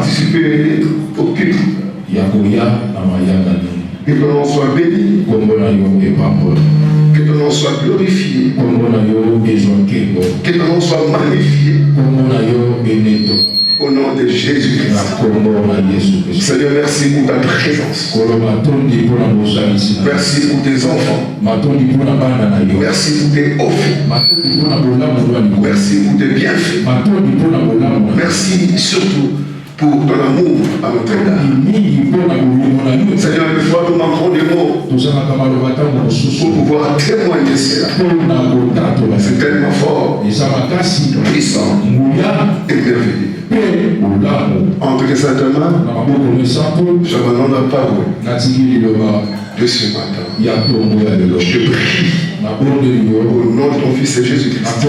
participer au culte. Que ton nom soit béni. Que ton nom soit glorifié. Que ton nom soit magnifié. Au nom de Jésus-Christ. Seigneur, merci pour ta présence. Merci pour tes enfants. Merci pour tes offres. Merci pour tes bienfaits. Merci surtout pour ton amour à notre égard. Seigneur, une fois nous manquons des mots pour pouvoir témoigner cela. C'est tellement fort, puissant et merveilleux. Entre les saintes mains, j'abandonne la parole de ce matin. Je prie au nom de ton Fils Jésus-Christ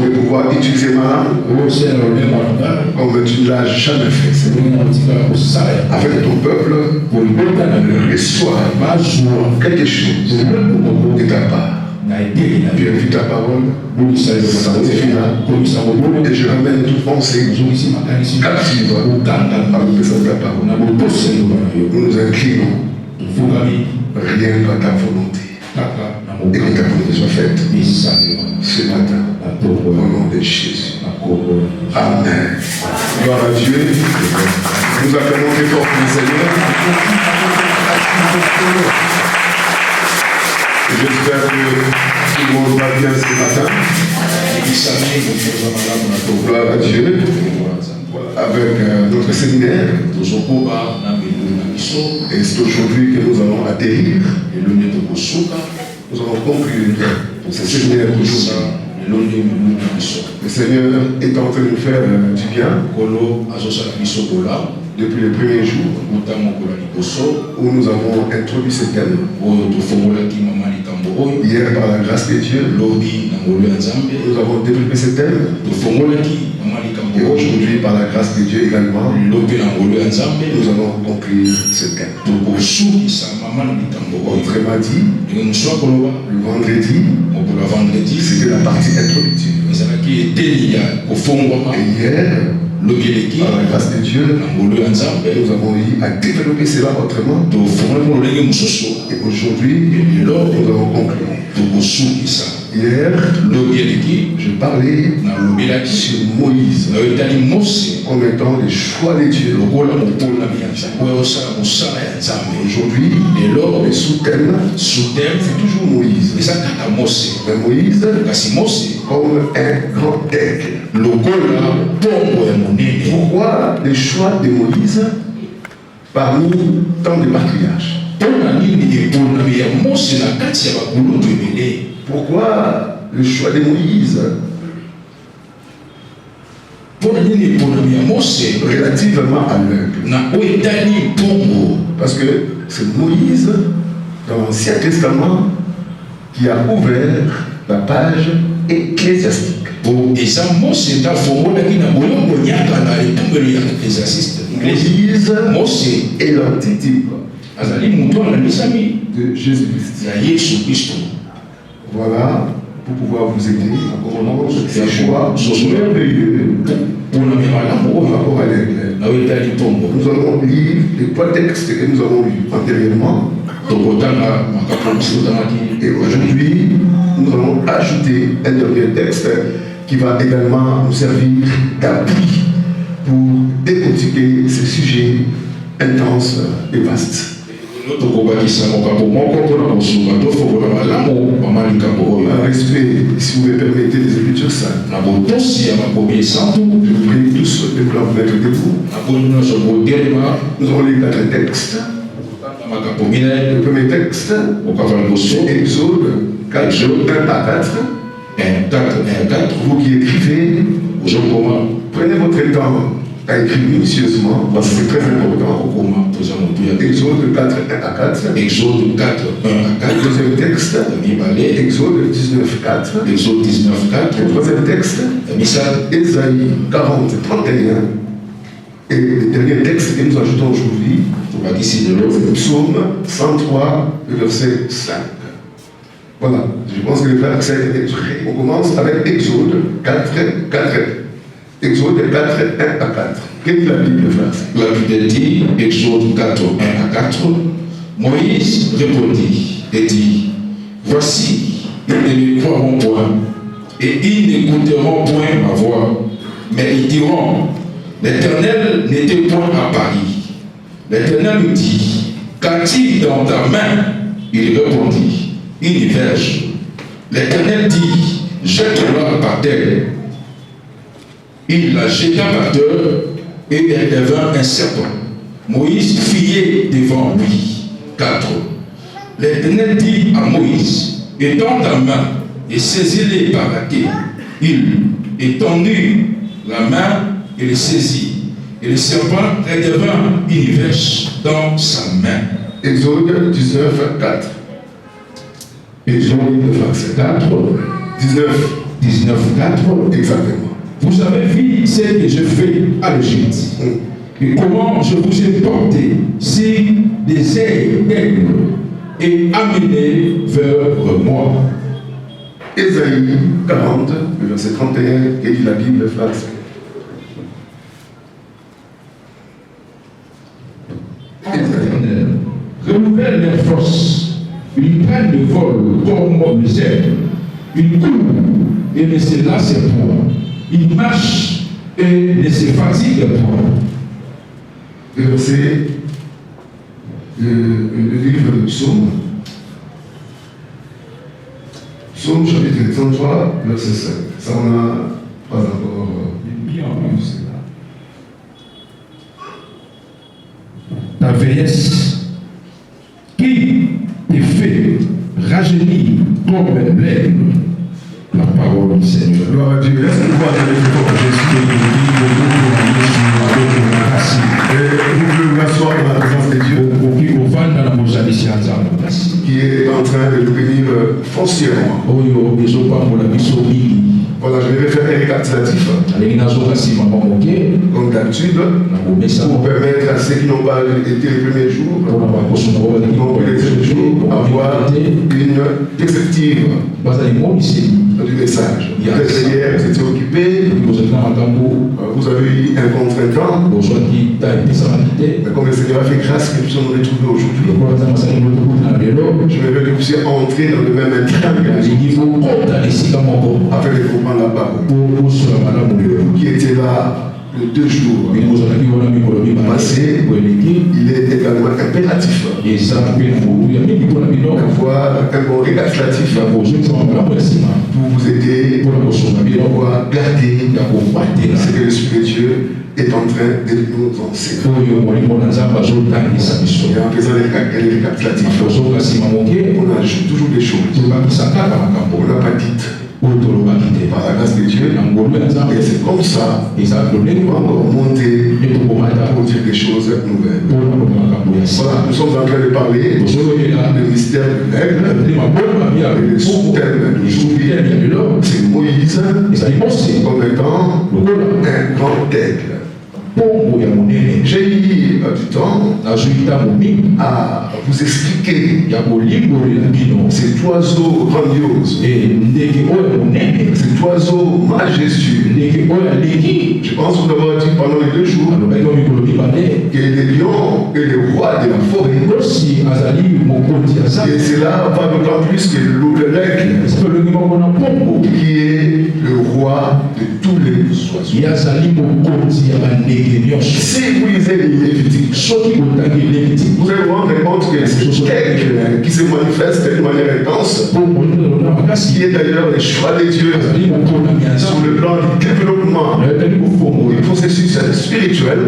de pouvoir utiliser ma langue comme tu ne l'as jamais fait, Seigneur. Avec ton peuple, reçois quelque chose de ta part. Purifie ta parole, sanctifie-la, et je ramène toute pensée captive à l'obéissance de ta parole. Nous nous inclinons, rien qu'à ta volonté, et que ta volonté soit faite ce matin, au nom de Jésus. Amen. Gloire à Dieu. Nous appelons très fort le Seigneur. J'espère que tout le monde va bien ce matin. Gloire à Dieu. Avec notre séminaire. Et c'est aujourd'hui que nous allons atterrir. Nous allons conclure ce séminaire aujourd'hui. Le Seigneur est en train de nous faire du bien. Depuis les premiers jours où nous avons introduit ce thème. Hier, par la grâce de Dieu, nous avons développé ce thème. Et aujourd'hui, par la grâce de Dieu également, nous allons conclure ce thème. Autrement dit, le vendredi, c'était la partie introductive. Et hier, par la grâce de Dieu, nous avons eu à développer cela autrement. Et aujourd'hui, nous allons conclure. Hier, je parlais sur Moïse comme étant le choix de Dieu. Aujourd'hui, le sous-thème, c'est toujours Moïse. Mais Moïse, comme un grand aigle. Pourquoi le choix de Moïse parmi tant de patriarches? Pourquoi le choix de Moïse relativement à l'œuvre? Parce que c'est Moïse, dans l'Ancien Testament, qui a ouvert la page ecclésiastique. Moïse est l'antitype de Jésus-Christ. Voilà, pour pouvoir vous aider à comprendre ces choix merveilleux pour rapport à l'Église. Nous allons lire les trois textes que nous avons lus antérieurement. Et aujourd'hui, nous allons ajouter un dernier texte qui va également nous servir d'appui pour décortiquer ce sujet intense et vaste. Respect, si vous me permettez, des Écritures saintes. Je vous prie tous de vous mettre debout. Nous allons lire 4 textes. Le premier texte, c'est Exode 4, 1 à 4. Vous qui écrivez, prenez votre temps à écrire minutieusement, parce que c'est très important. Exode 4, 1 à 4. Exode 4, 1 à 4. Deuxième texte, Exode 19, 4. Exode 19, 4. Le troisième texte, Ésaïe 40, 31. Et le dernier texte que nous ajoutons aujourd'hui, c'est Psaume 103, le verset 5. Voilà, je pense que le frère accès est prêt. On commence avec Exode 4, 4. Exode 4, 1 à 4. Quelle est la Bible, frère? La Bible dit, Exode 4, 1 à 4, Moïse répondit et dit, voici, ils ne croiront point, et ils n'écouteront point ma voix, mais ils diront, l'Éternel n'était point à Paris. L'Éternel lui dit, qu'a-t-il dans ta main? Il répondit, une verge. L'Éternel dit, jette-la par terre. Il la jeta par terre et elle devint un serpent. Moïse fuyait devant lui. 4. L'Éternel dit à Moïse, étends ta main et saisis-les par la queue. Il étendit la main et le saisit. Et le serpent redevint une verge dans sa main. Exode 19, 4. Exode 4, 19, 4. Exactement. Vous avez vu ce que je fais à l'Égypte. Et comment je vous ai porté sur des ailes d'aigle et amené vers moi. Ésaïe 40, verset 31, et dit la Bible, frère. Éternel, renouvelle leurs forces. Ils prennent le vol comme les aigles. Ils courent et ne se lassent point. Ils marchent et ne se fatiguent point. Verset, le livre de Psaume. Psaume chapitre 33, verset 5. Ça, on n'a pas encore bien vu cela. Ta vieillesse qui te fait rajeunir comme l'aigle. La parole du Seigneur. Gloire à Dieu. Est-ce que vous avez le corps de Jésus et vous pouvez vous asseoir dans la présence de Dieu qui est en train de nous bénir foncièrement. Voilà, je vais faire un récapitulatif. Comme d'habitude, pour permettre à ceux qui n'ont pas été les premiers jours, donc les premiers jours, avoir une perspective du message. Peut-être hier, vous étiez occupé, vous avez eu un contre-temps, mais comme le Seigneur a fait grâce que nous sommes retrouvés aujourd'hui, je me vais que vous puissiez entrer dans le même triangle afin de comprendre la parole. Vous qui étiez là le 2 jours passés, il est également impératif d'avoir un bon récapitulatif pour vous aider, pour pouvoir garder ce que l'Esprit de Dieu est en train de nous enseigner. Et en faisant les récapitulatifs, on ajoute toujours des choses. On n'a pas dit par la grâce de Dieu, et c'est comme ça qu'on va encore monter pour dire des choses nouvelles. Voilà, nous sommes en train de parler du mystère de l'aigle, et le sous-thème du jour, c'est Moïse comme étant un grand aigle. J'ai eu du temps à vous expliquer cet oiseau grandiose, cet oiseau majestueux. Je pense que vous avez dit pendant les 2 jours que les lions et les rois de la forêt, et cela va d'autant plus que l'aigle qui est le roi de tous les oiseaux. Si vous lisez les Lévitiques, vous allez vous rendre compte que c'est l'aigle qui se manifeste de manière intense, qui est d'ailleurs le choix de Dieu sur le plan du développement du processus spirituel,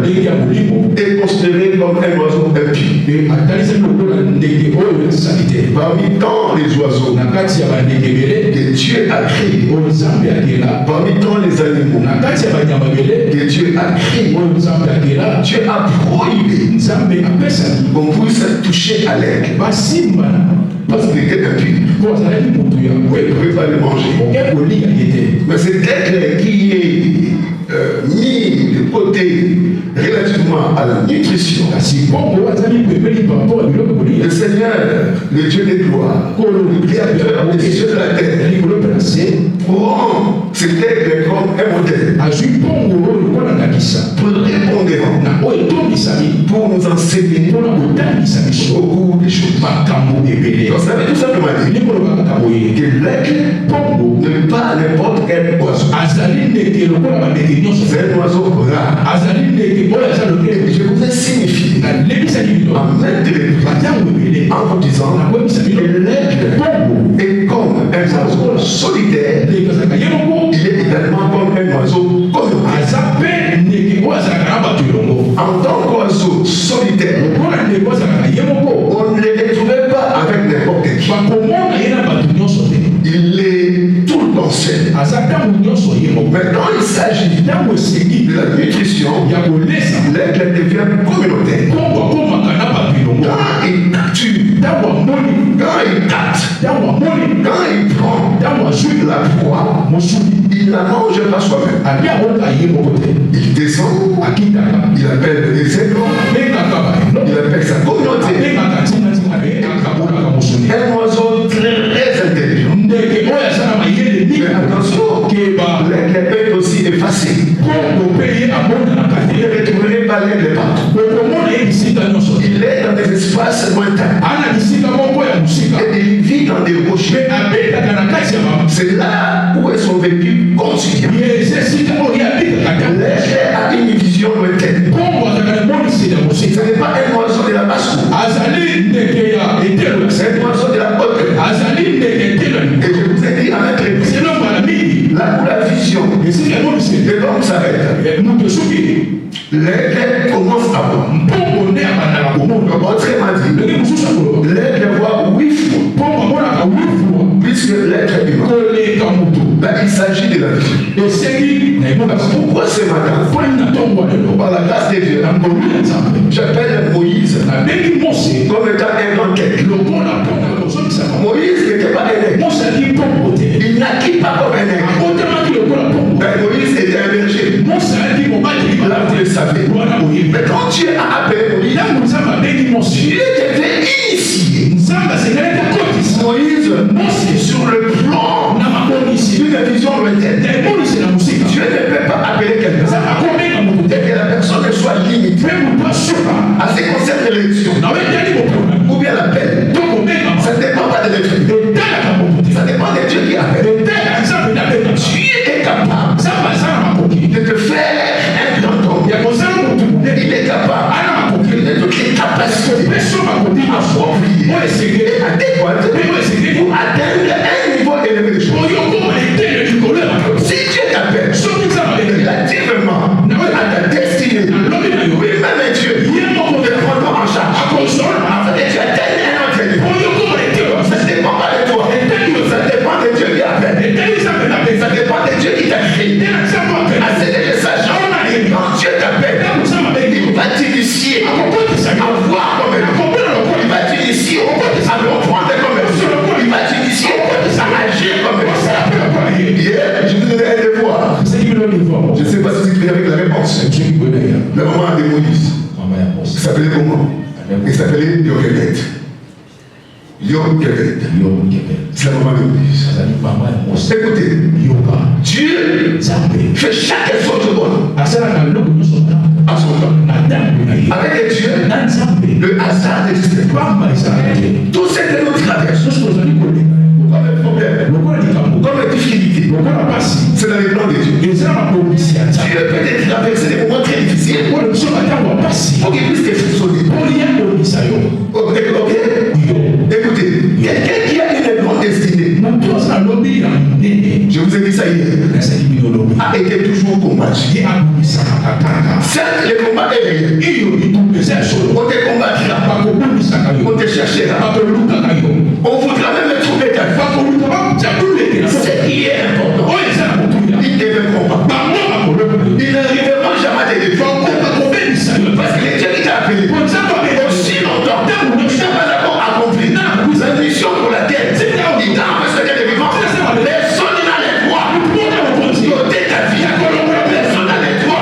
est considéré comme un oiseau impie. Parmi tant les oiseaux que Dieu a créés, parmi tant les animaux que Dieu a créés, Dieu a prohibé qu'on puisse toucher à l'aigle parce qu'il était impur. Vous ne pouvez pas le manger. Mais cet aigle qui est mis de côté relativement à la nutrition, le Seigneur, le Dieu des gloires, le Créateur des cieux de la terre, prend cet aigle comme un modèle pour nous enseigner beaucoup de choses. Donc ça veut tout simplement dire que l'aigle n'est pas n'importe quel oiseau. C'est un oiseau rare. Je vous ai signifié en maintes reprises en vous disant que l'aigle est comme un oiseau solitaire. Il est également comme un oiseau communautaire. En tant qu'oiseau solitaire, on ne les retrouvait pas avec n'importe qui. Il est tout le temps seul. Mais quand il s'agit de la nutrition, l'aigle devient communautaire. Quand il capture, quand il capte, quand il prend la proie, il ne la mange pas soi-même. Il descend, il appelle les aigles, il appelle sa communauté. Un oiseau très intelligent. Mais attention, l'aigle peut aussi effacer. Vous ne retrouverez pas l'aigle partout. Il est dans des espaces lointains. Et il vit dans des rochers. C'est là où est son vécu quotidien. L'aigle a une vision lointaine. Ce n'est pas un oiseau de la basse-cour. C'est un oiseau de la haute. Et je vous ai dit à maintes reprises, là où la vision de l'homme s'arrête, l'aigle commence à voir. Autrement dit, l'aigle voit 8 fois. Puisque l'être humain, là, il s'agit de la vie. Pourquoi ce matin, par la grâce de Dieu, j'appelle Moïse comme étant un grand aigle. Moïse n'était pas un aigle. Il naquit pas comme un aigle. Mais Moïse était un berger. Là, vous le savez. Mais quand Dieu a appelé Moïse, Dieu devait initier Moïse sur le plan d'une vision lointaine. Dieu ne peut pas appeler quelqu'un et que la personne ne soit limitée à ce qui concerne l'élection ou bien l'appel. Ça ne dépend pas de l'être humain. Ça dépend de Dieu qui appelle. Dieu est capable de te faire un grand homme. Il est capable de toutes les capacités appropriées et adéquates pour atteindre un niveau élevé de choses. Si Dieu t'appelle relativement à ta destinée, lui-même est Dieu, te prendra en charge afin que tu atteignes un autre niveau. Ça ne dépend pas de toi, ça dépend de Dieu qui appelle, ça dépend de Dieu qui t'a créé. Assez de sache, quand Dieu t'appelle, il va t'initier à voir comme il va t'initier à comprendre comme il va t'initier à agir comme hier, je vous donne un devoir. Je ne sais pas si c'est clair avec la réponse. Le moment de Moïse, il s'appelait comment? Il s'appelait Yokevet. C'est le moment de Moïse. Écoutez, Dieu fait chaque effort de bon à son temps. Avec Dieu, le hasard n'existe pas. Tout ce que nous traversons, comme un problème, comme une difficulté, c'est dans les plans de Dieu. Dieu peut te traverser des moments très difficiles pour qu'il puisse te frissonner. Écoutez, quelqu'un qui a une grande destinée, je vous ai dit ça hier, a été toujours combattu. Certes, le combat est réel. On te combattra, on te cherchera, on voudra même trouver ta vie. Ce qui est important, il devait combattre. Il n'arrivera jamais à te défendre. Parce que les dieux qui t'a appelé, aussi longtemps, tu n'as pas encore accompli la mission pour laquelle il t'a empêché de vivre. Personne n'a les droits de ta vie. Personne n'a les droits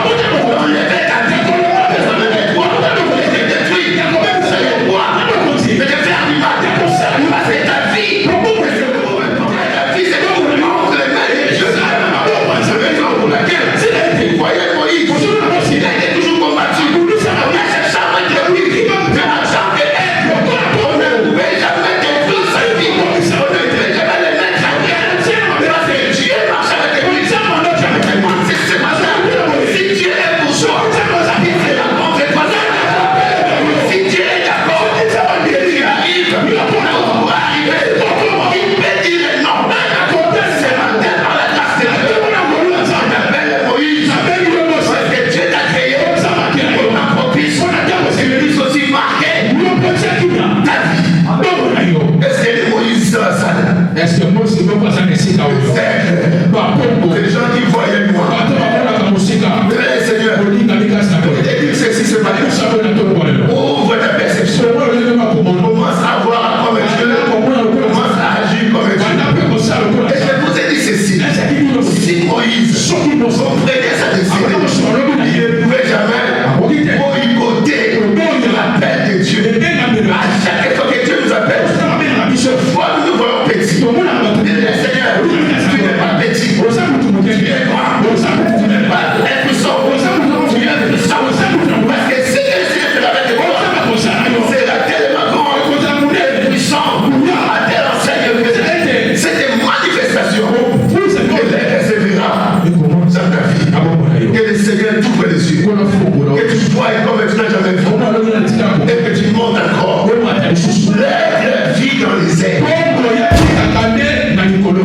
Est-ce que moi c'est pas ça ici là? Les gens qui voyaient moi. Seigneur, ceci c'est pas ouvre ta perception. Commence à voir comme Dieu. Commence à agir comme Dieu. Et je vous ai dit ceci. Si Moïse comprenait sa destinée, il ne pouvait jamais boycotter l'appel de Dieu. À chaque fois que Dieu nous appelle, fois nous voyons petit. Seigneur, tu n'es pas petit. Tu es grand. Tu n'es pas impuissant. Tu es puissant. Parce que si Dieu fait avec toi, c'est tellement grand et puissant à telle enseigne que cette manifestation persévérera dans ta vie. Que le Seigneur t'ouvre les yeux. Que tu vois comme tu n'as jamais vu. Et que tu montes encore. L'air vit dans les airs.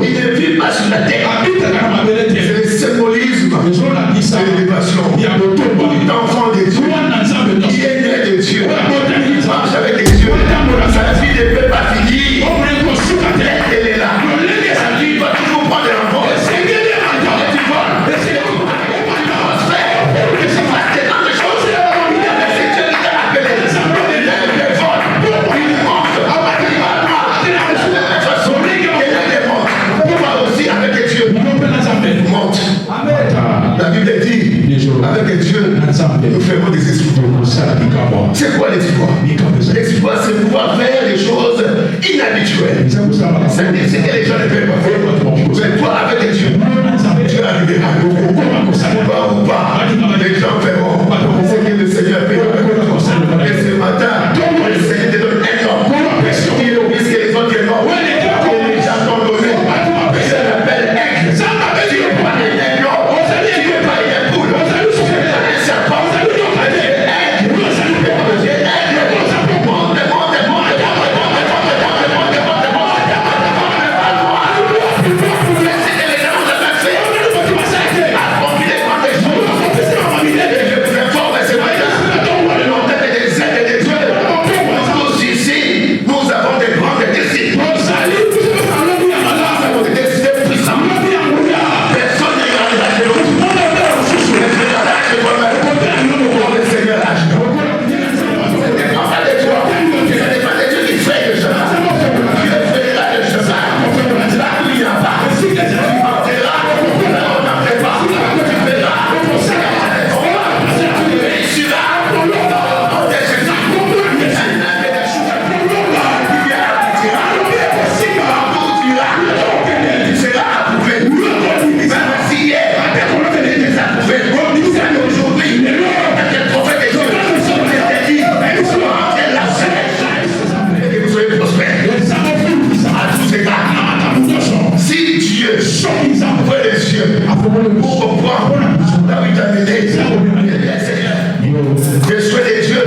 Il ne vit pas sur la terre. C'est le symbolisme de l'élévation. L'enfant de Dieu qui est né de Dieu. Il marche avec les dieux. Sa vie ne peut pas finir. Elle est là. Sa vie va toujours prendre un vol. La Bible dit, avec Dieu, nous faisons des exploits. C'est quoi l'exploit? L'exploit, c'est pouvoir faire des choses inhabituelles. C'est que les gens ne peuvent pas faire. Mais toi, avec Dieu, tu arriveras. Pas ou pas, les gens feront. C'est que le Seigneur fait. Et ce matin, le Seigneur te donne un homme. Il oublie ce que les autres sont morts. Et les gens t'ont donné. Ça s'appelle aigle. Ça m'appelle Dieu. Le souhait de Dieu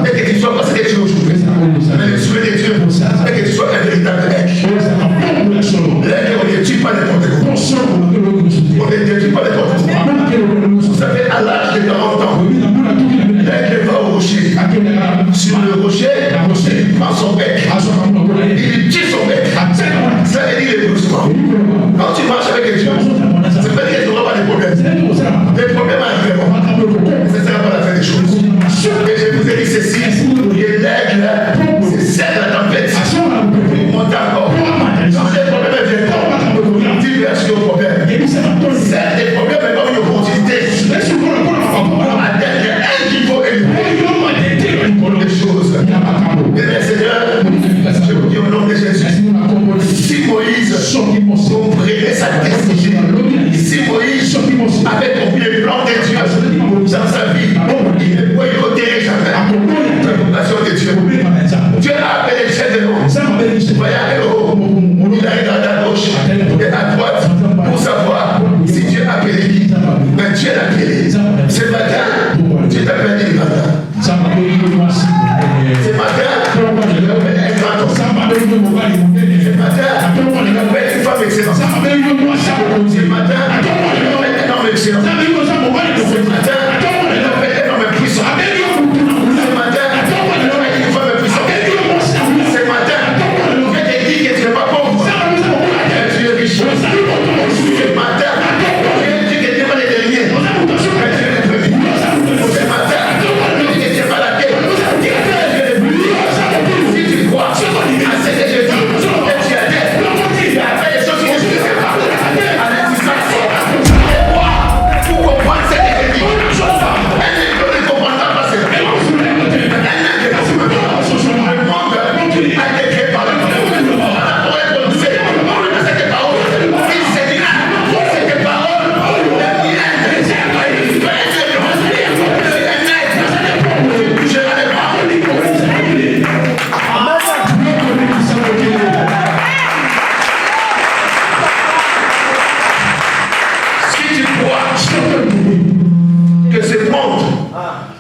est que tu sois pas ce que tu es aujourd'hui. Mais le souhait de Dieu est que tu sois un véritable aigle. L'aigle, on ne tue pas n'importe quoi. On ne tue pas n'importe quoi. Vous savez, à l'âge de 40 ans, l'aigle va au rocher. Sur le rocher, il prend son bec. Il tire son bec. Ça veut dire les brusquements. Quand tu marches avec Dieu, c'est pas dire que tu n'auras pas de problèmes. Les problèmes arriveront. Ce ne sera pas la fin des choses. Et je vous ai dit ceci, que l'aigle, c'est celle de la tempête. Il monte encore. Quand les problèmes viennent, diversion au problème. C'est des problèmes, mais pas une opportunité. À tel qu'il faut élever les choses. Et bien, Seigneur, je vous dis au nom de Jésus, si Moïse comprenait sa destinée, si Moïse avait compris le plan de Dieu dans sa vie, il ne boycotterait jamais l'invocation de Dieu. Dieu a appelé le chef de l'eau. Voyez avec l'eau. Il arrive à gauche et à droite pour savoir si Dieu a appelé qui. Mais Dieu l'a appelé. Ce matin, Dieu t'appelle le matin. Ce matin, je vais appeler un grand homme. Ce matin, je vais appeler une femme excellente. Ce matin, je vais appeler un homme excellent. Ce matin, je vais appeler un homme puissant. Ce matin, je vais appeler une femme puissante. Ce matin, je te dis que tu n'es pas pauvre.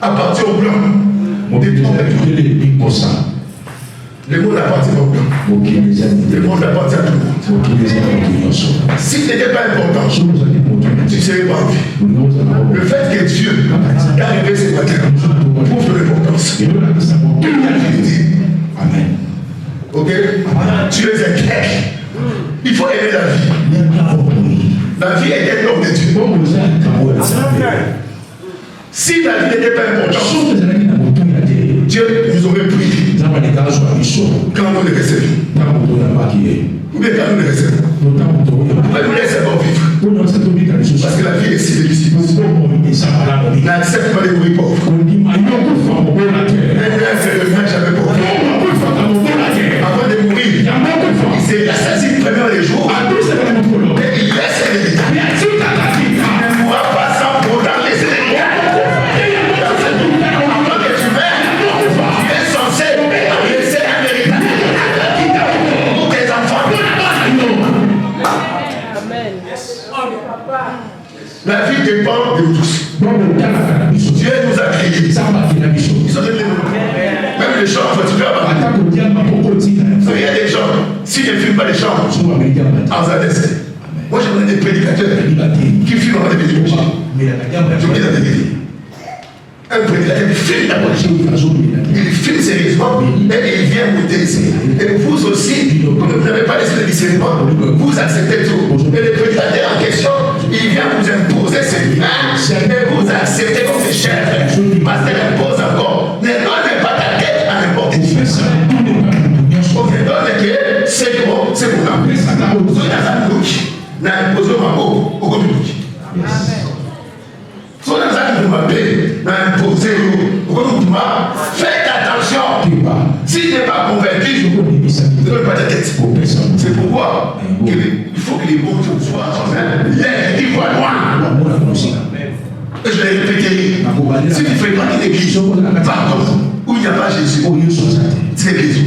appartient au blanc. Le monde appartient au blanc. Le monde appartient à tout le monde. Si ce n'était pas important, tu ne serais pas en vie. Le fait que Dieu est arrivé ce matin prouve l'importance. Amen. Ok? Tu es un grec. Il faut aimer la vie. La vie est un homme de Dieu. Si la vie n'était pas importante, Dieu nous aurait pris quand nous les recevons. Ou bien quand nous les recevons. Pourquoi nous laissons vivre? Parce que la vie est si difficile. N'accepte pas les bruits pauvres. C'est le mec jamais pauvre. Avant de mourir, il s'est assassiné premièrement les jours. Et il laisse les détails. Il ne mourra pas sans pourtant laisser les détails. La vie dépend de nous tous. Dieu nous a créés. Ils sont des même les chants, tu peux avoir. Il y a des gens, si je ne filme pas les chants, en Zadès, moi je connais des prédicateurs qui filment avant des prédicateurs. Je vous dis la vérité. Un prédicateur qui filme d'abord les chants. Il filme sérieusement et il vient vous décider. Et vous aussi, comme vous n'avez pas laissé le discernement, vous acceptez tout. Et le prédicateur en question, il vient vous imposer ses biens et vous acceptez comme des chefs. Parce qu'il impose encore. Ne donnez pas ta tête à n'importe qui. On ne donne que c'est bon, c'est bon. Soyez dans un bouc, n'a imposé ma peau au communauté. Soyez dans un bouc, n'a imposé au communauté. Faites attention. S'il n'est pas convaincu, ne donne pas ta tête. C'est pourquoi il faut que les bons soient l'air qui voit loin. Et je l'ai répété. Si tu fréquentes une église, par contre, où il n'y a pas Jésus, c'est l'église.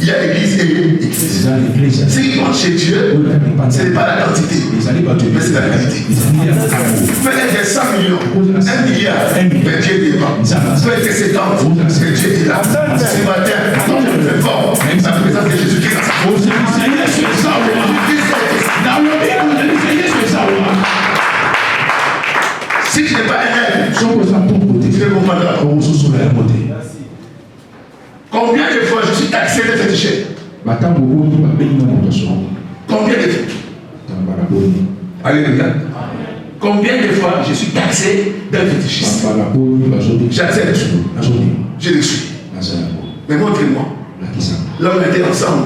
Il y a l'église et l'église. Si on chez Dieu, ce n'est pas la quantité, mais c'est la qualité. Peut-être que 100 millions, 1 milliard, mais Dieu n'est pas. Peut-être que c'est 30, mais Dieu est là. Ce matin, quand je le fais fort, la présence de Jésus-Christ dans sa si tu n'es pas un élève, tu ne comprends pas. Combien de fois je suis taxé de féticher? Combien de fois? Alléluia. Combien de fois je suis taxé d'un fétichiste? J'accepte. Je le suis. Mais montrez-moi. Là, on était ensemble.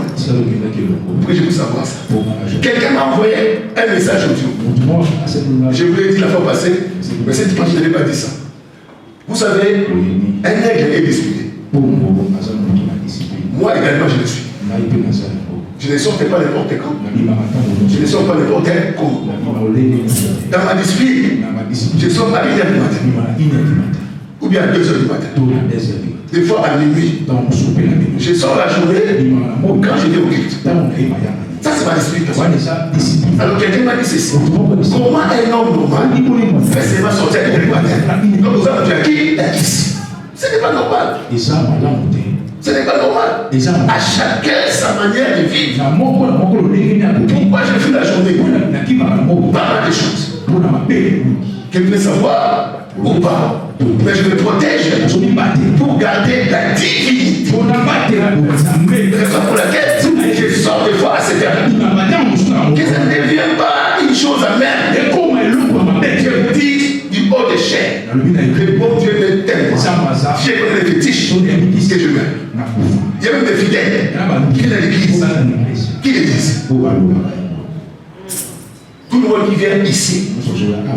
Pourquoi je veux savoir ça? Quelqu'un m'a envoyé un message audio. Je vous l'ai dit la fois passée, mais cette fois, je ne l'ai pas dit ça. Vous savez, un aigle est discipliné. Moi également, je le suis. Je ne sortais pas n'importe quand. Je ne sors pas n'importe quand. Dans ma discipline, je sors à 1h du matin. Ou bien à 2h du matin. Des fois à minuit. Je sors la journée quand j'étais au culte. Ça, c'est ma discipline. Alors quelqu'un m'a dit ceci. Comment un homme normal fait seulement sortir à 1h du matin? Donc vous avez dit à qui? Ce n'est pas normal. Ce n'est pas normal. À chacun sa manière de vivre. Pourquoi je fais la journée? Pas mal de choses. Quelqu'un veut savoir ou pas. Mais je me protège pour garder la divinité. Raison pour laquelle je sors des fois à cette heure. Que ça ne devienne pas une chose amère. Je vous dis du haut des chair. Le bon Dieu me t'aime. J'ai connu les fétiches que je mets. Il y a même des fidèles qui viennent à l'église. Qui les disent? Tout le monde qui vient ici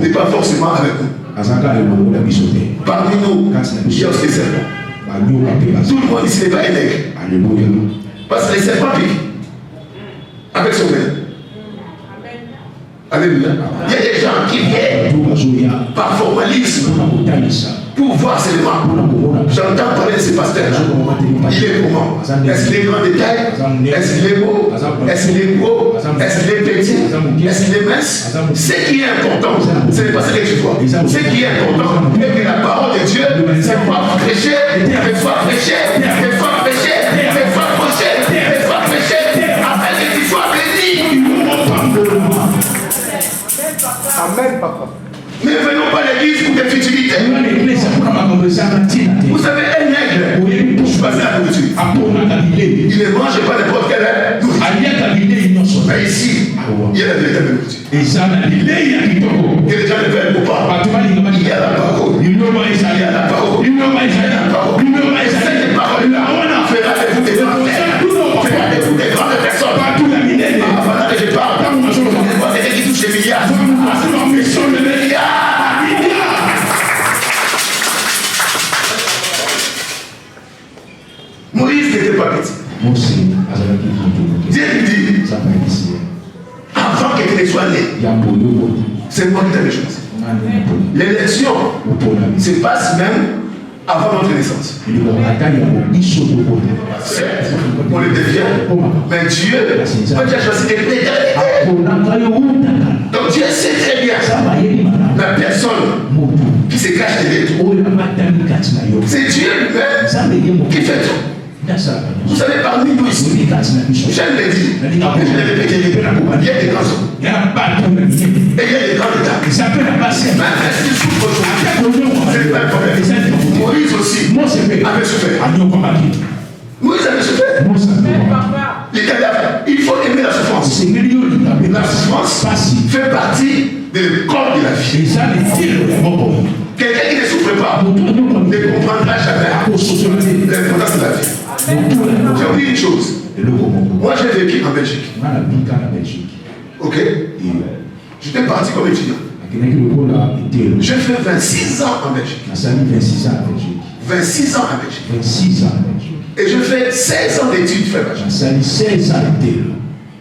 n'est pas forcément avec nous. Parmi nous, il y a aussi des serpents. Tout le monde ici n'est pas un aigle. Parce que les serpents vivent avec son maître. Alléluia. Il y a des gens qui viennent par formalisme pour voir seulement. J'entends parler de ce pasteur-là. Il est comment? Est-ce qu'il est grand de taille? Est-ce qu'il est beau? Est-ce qu'il est gros? Est-ce qu'il est petit? Est-ce qu'il est mince? Ce qui est important, ce n'est pas ce que tu vois. Ce qui est important, c'est que la parole de Dieu, c'est pas prêcher, c'est pas prêcher, c'est pas prêcher, c'est pas prêcher, c'est pas prêcher, afin que tu sois béni. Amen, papa. Ne venons pas à l'église pour des futilités. Vous savez, un aigle, je suis passé à la nourriture. Il ne mange pas n'importe quelle nourriture. Mais ici, il y a la véritable nourriture. Il y a les gens ne veulent pas. Il y a la parole. Il y a la parole. Il y a la parole. Et cette parole-là fera de vous des grands frères. Fera de vous des grandes personnes. Pendant que je parle, je vois quelqu'un qui touche les milliards. Moïse n'était pas petit. Dieu lui dit, avant que tu ne sois né, c'est moi qui t'avais choisi. L'élection se passe même avant notre naissance. Certes, on le devient, mais Dieu, quand tu as choisi de l'éternité, donc Dieu sait très bien la personne qui se cache de l'autre. C'est Dieu lui-même qui fait tout. Vous savez, parmi nous ici, j'aime le dire, après je l'ai répété, il y a des grands hommes. Et il y a des grandes dames. Mais est-ce qu'ils souffrent aujourd'hui? C'est pas le problème. Moïse aussi avait souffert. Moïse avait souffert. Il faut aimer la souffrance. La souffrance fait partie de l'école de la vie. Quelqu'un qui ne souffre pas ne comprendra jamais l'importance de la vie. J'ai oublié une chose. Moi j'ai vécu en Belgique. Ok. J'étais parti comme étudiant. J'ai fait 26 ans en Belgique. 26 ans en Belgique. Et je fais 16 ans d'études.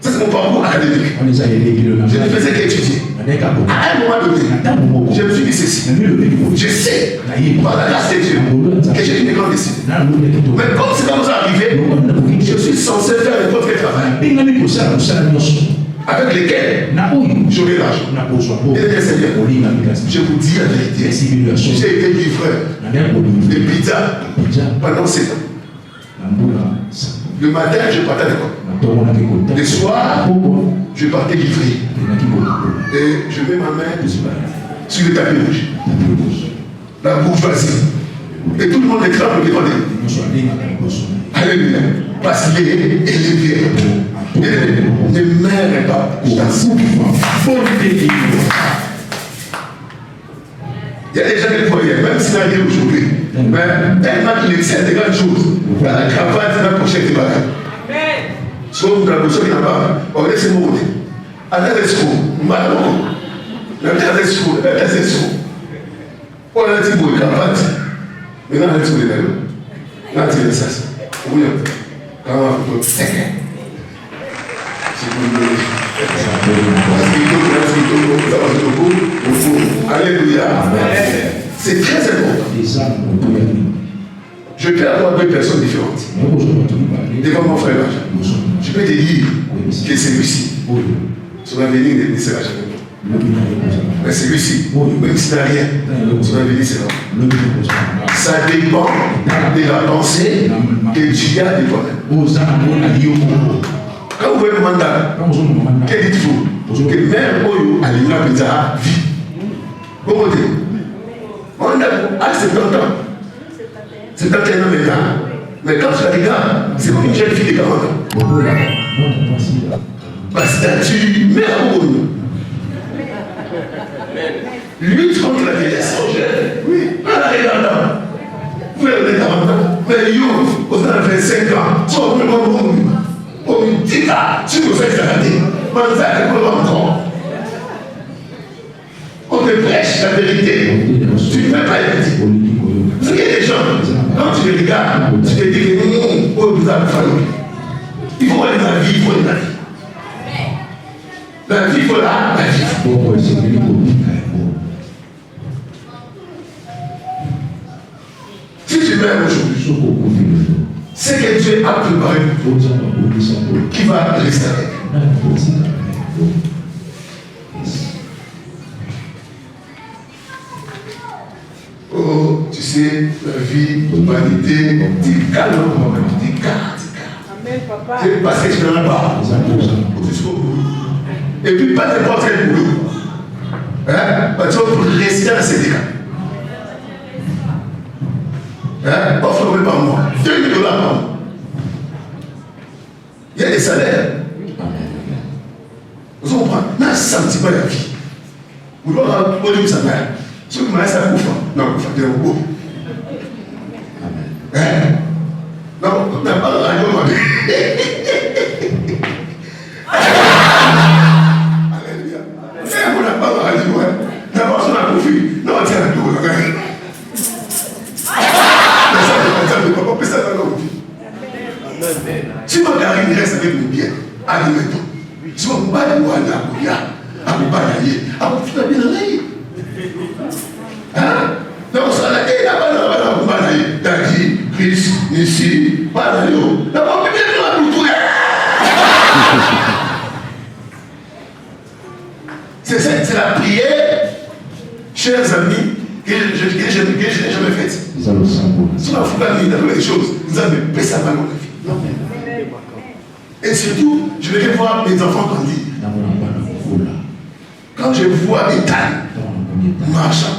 Ça c'est mon parcours académique. Je ne faisais qu'étudier. À un moment donné, je me suis dit ceci. Je sais, par la grâce de Dieu, que j'ai une grande décision. Mais comme c'est pas nous arrivé, je suis censé faire n'importe quel travail avec lesquels j'aurai l'argent. Et Seigneur, je vous dis la vérité. J'ai été livreur de pizza pendant 7 ans. Le matin, je partais à l'école. Le soir, je partais livrer. Et je mets ma main sur le tapis rouge. La bourgeoisie. Et tout le monde est tremble devant lui. Alléluia. Parce qu'il est élevé. Ne meurs pas. Il y a des gens qui voyaient, même s'il a rien aujourd'hui. Mais tellement qu'il excelle de grandes choses. Dans la cravate, dans la pochette de bagage. Comme dans le sol, il n'a pas. On laisse mon côté. À la rescousse, malheureusement. La rescousse, la rescousse. On a dit pour la cravate. Maintenant, on a dit pour les ballons. On a dit le sas. Oui, on a dit alléluia. C'est très important. Je peux avoir deux personnes différentes devant mon frère. Je peux te dire que celui-ci, son avenir ne sera jamais. Mais celui-ci, même s'il n'a rien, son avenir sera. Ça dépend de la pensée que tu as de toi-même. Quand vous voyez le mandat, que dites-vous? Que même Oyo a l'image de la vie. Comment dire? On a 70 ans. 71 ans maintenant. Mais quand tu la regardes, c'est comme une jeune fille de 40 ans. Parce que tu mets à Oyo. Lutte contre la vieillesse. Oui, en la regardant. Vous avez 40 ans. Mais yo, vous avez 25 ans. Tu vas vraiment on me dit là, tu nous fais regarder. On te prêche la vérité. Tu ne fais pas la vérité. Parce qu'il y a des gens, quand tu les regardes, tu te dis que nous, nous avons fallu. Il faut aller dans la vie, il faut aller dans la vie. La vie, il faut la vie. meurs aujourd'hui, ce que Dieu a préparé pour toi, qui va rester avec. Oh, tu sais, la vie, l'humanité, tu calmes, tu Amen, papa. c'est parce que tu n'en as pas. Et puis, pas n'importe quel boulot. Hein? Parce que tu vas rester dans ces cas. Hein? Offre-le par mois. 2 000 $ par mois. Il y a des salaires. Vous comprenez? On a un sentiment de la vie. Vous doit avoir tout le monde. Ceux qui m'ont laissé à Koufa. Non, Koufa, tu es au bout. Hein? Non, on n'a pas de radio. Alléluia. On n'a pas de radio. D'abord, on a confié. Non, on tient à tout. Mais ça, ne peut pas passer ça dans la vie. Si mon gars il reste avec nous bien, admettons. Si mon gars il voit la bouilla, à vous balayer, à vous faire bien aller. Hein? Donc, ça n'a pas de balayer. T'as dit, Christ, ici, balayer. D'abord, bien nous à nous trouver. C'est la prière, chers amis, que je n'ai jamais faite. Si on a fait des choses, vous avez baissé la main. Et surtout, je vais voir mes enfants grandir. Quand je vois des tailles marchant,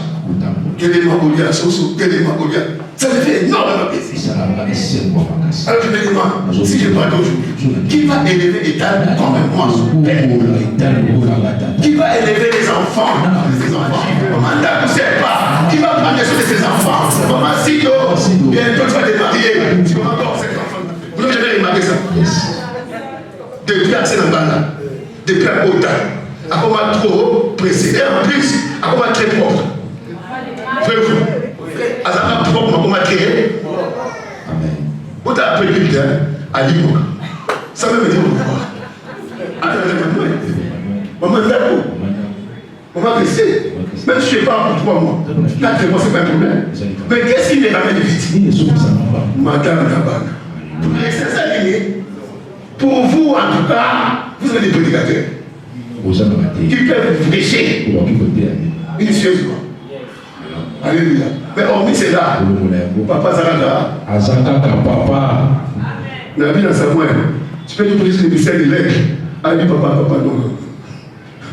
quel est ma Goliath, quel est ma Goliath, ça me fait énormément plaisir. Alors je me demande, si je parle d'aujourd'hui, qui va élever les tailles comme moi, son père? Qui va élever les enfants? Maman, tu ne sais pas. Qui va prendre les choses de ses enfants? Maman, Sido, bientôt tu vas te marier. Tu vas encore cet enfant. Vous n'avez jamais remarqué ça? Depuis à Sénambala, depuis à Ota, à comment trop pressé. Et en plus, à comment très propre. Frère, à ça propre, à comment créé. Vous avez appris le putain à l'Imo. Ça veut dire pourquoi? Maman, maman, rester. Même si je ne suis pas pour 3 mois. 4 mois, ce n'est pas un problème. Mais qu'est-ce qui les ramène vite? Madame Nabana. Restez alignés. Pour vous, en tout cas, vous avez des prédicateurs qui peuvent vous prêcher minutieusement. Alléluia. Mais hormis c'est là, papa Zaranda, papa, Nabi dans Samuel, tu peux nous prêcher le mystère de l'aigle. Ah oui, papa, non.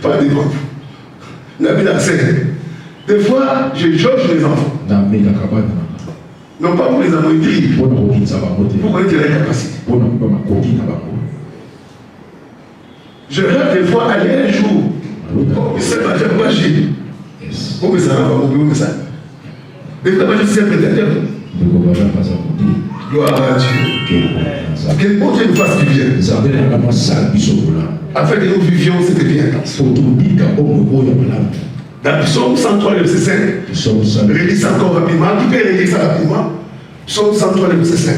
Pas des vents. Nabi dans scène. Des fois, je jauge les enfants. Non pas pour les amoindrir, pour connaître les capacités. Je rêve des fois aller un jour. C'est pas j'ai pas agir. Où me ça va, où me ça. Mais pas je suis un prédateur. Gloire à Dieu. Que bon Dieu nous fasse du bien. Afin que nous vivions, c'était bien. Dans Psaume 103, verset 5, relis ça encore rapidement. Qui peut relire ça rapidement? Psaume 103, verset 5.